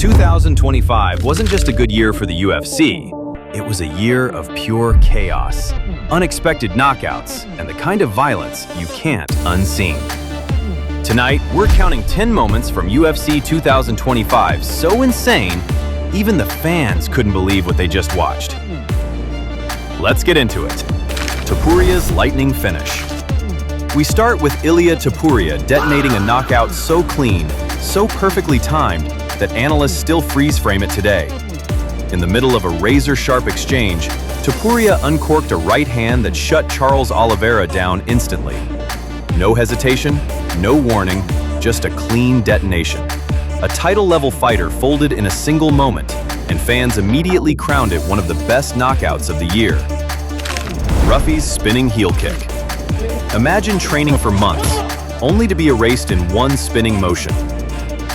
2025 wasn't just a good year for the UFC, it was a year of pure chaos, unexpected knockouts, and the kind of violence you can't unseen. Tonight, we're counting 10 moments from UFC 2025 so insane, even the fans couldn't believe what they just watched. Let's get into it. Topuria's lightning finish. We start with Ilia Topuria detonating a knockout so clean, so perfectly timed, that analysts still freeze frame it today. In the middle of a razor-sharp exchange, Topuria uncorked a right hand that shut Charles Oliveira down instantly. No hesitation, no warning, just a clean detonation. A title-level fighter folded in a single moment, and fans immediately crowned it one of the best knockouts of the year. Ruffy's spinning heel kick. Imagine training for months, only to be erased in one spinning motion.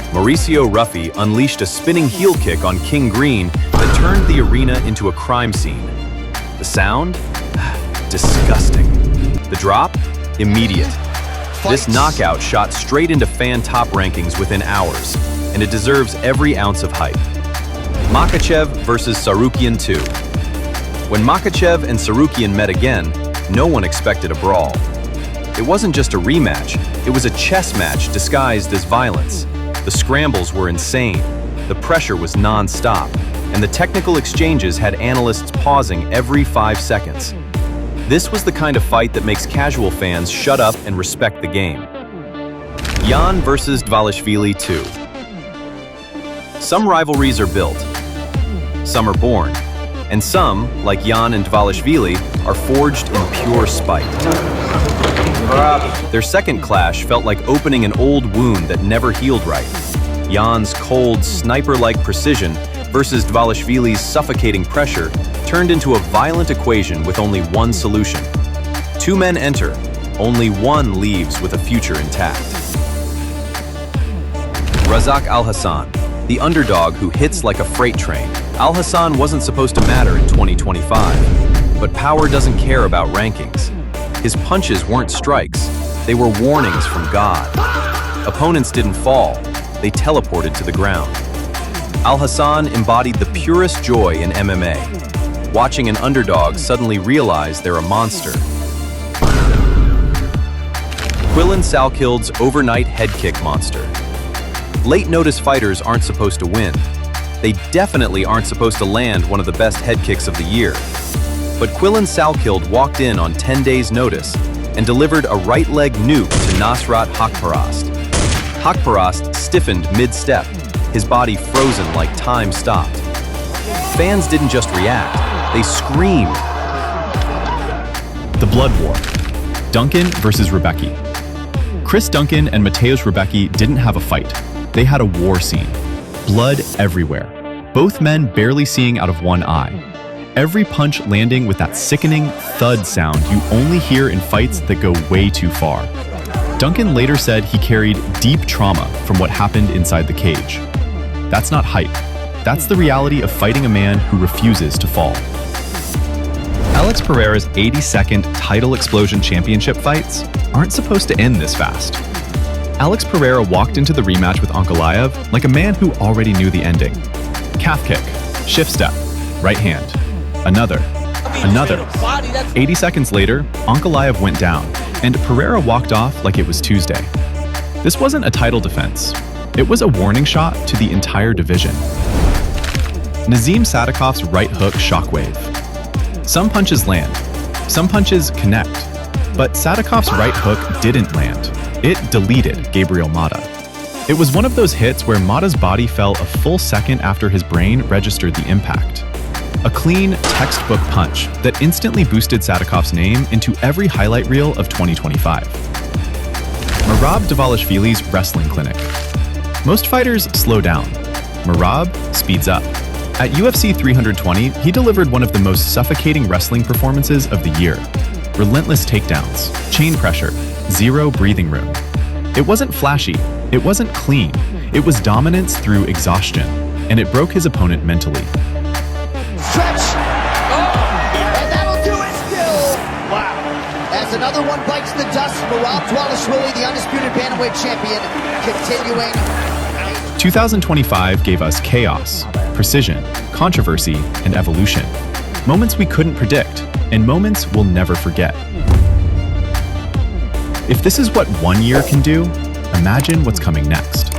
Mauricio Ruffy unleashed a spinning heel kick on King Green that turned the arena into a crime scene. The sound? Disgusting. The drop? Immediate. This knockout shot straight into fan top rankings within hours, and it deserves every ounce of hype. Makhachev versus Tsarukyan 2. When Makhachev and Tsarukyan met again, no one expected a brawl. It wasn't just a rematch, it was a chess match disguised as violence. The scrambles were insane, the pressure was non-stop, and the technical exchanges had analysts pausing every 5 seconds. This was the kind of fight that makes casual fans shut up and respect the game. Jan versus Dvalishvili 2. Some rivalries are built, some are born, and some, like Jan and Dvalishvili, are forged in pure spite. Their second clash felt like opening an old wound that never healed right. Jan's cold, sniper-like precision versus Dvalishvili's suffocating pressure turned into a violent equation with only one solution. Two men enter, only one leaves with a future intact. Al-Hassan, the underdog who hits like a freight train. Al-Hassan wasn't supposed to matter in 2025, but power doesn't care about rankings. His punches weren't strikes, they were warnings from God. Opponents didn't fall, they teleported to the ground. Al-Hassan embodied the purest joy in MMA, watching an underdog suddenly realize they're a monster. Salkild's overnight head kick monster. Late notice fighters aren't supposed to win. They definitely aren't supposed to land one of the best head kicks of the year. But Salkild walked in on 10 days' notice and delivered a right leg nuke to Nasrat Haqparast. Haqparast stiffened mid-step, his body frozen like time stopped. Fans didn't just react, they screamed. The Blood War. Duncan versus Rebecki. Chris Duncan and Mateusz Rebecki didn't have a fight. They had a war scene. Blood everywhere. Both men barely seeing out of one eye. Every punch landing with that sickening thud sound you only hear in fights that go way too far. Duncan later said he carried deep trauma from what happened inside the cage. That's not hype. That's the reality of fighting a man who refuses to fall. Alex Pereira's 82nd title explosion championship fights aren't supposed to end this fast. Alex Pereira walked into the rematch with Ankalaev like a man who already knew the ending. Calf kick, shift step, right hand. Another. 80 seconds later, Ankalaev went down, and Pereira walked off like it was Tuesday. This wasn't a title defense. It was a warning shot to the entire division. Nazim Satakov's right hook shockwave. Some punches land, some punches connect, but Satakov's right hook didn't land. It deleted Gabriel Mata. It was one of those hits where Mata's body fell a full second after his brain registered the impact. A clean, textbook punch that instantly boosted Satakov's name into every highlight reel of 2025. Merab Dvalishvili's wrestling clinic. Most fighters slow down. Merab speeds up. At UFC 320, he delivered one of the most suffocating wrestling performances of the year. Relentless takedowns, chain pressure, zero breathing room. It wasn't flashy, it wasn't clean, it was dominance through exhaustion, and it broke his opponent mentally. Stretch! And that'll do it still! Wow. As another one bites the dust, Merab Dvalishvili, the undisputed bantamweight champion, continuing 2025 gave us chaos, precision, controversy, and evolution. Moments we couldn't predict, and moments we'll never forget. If this is what one year can do, imagine what's coming next.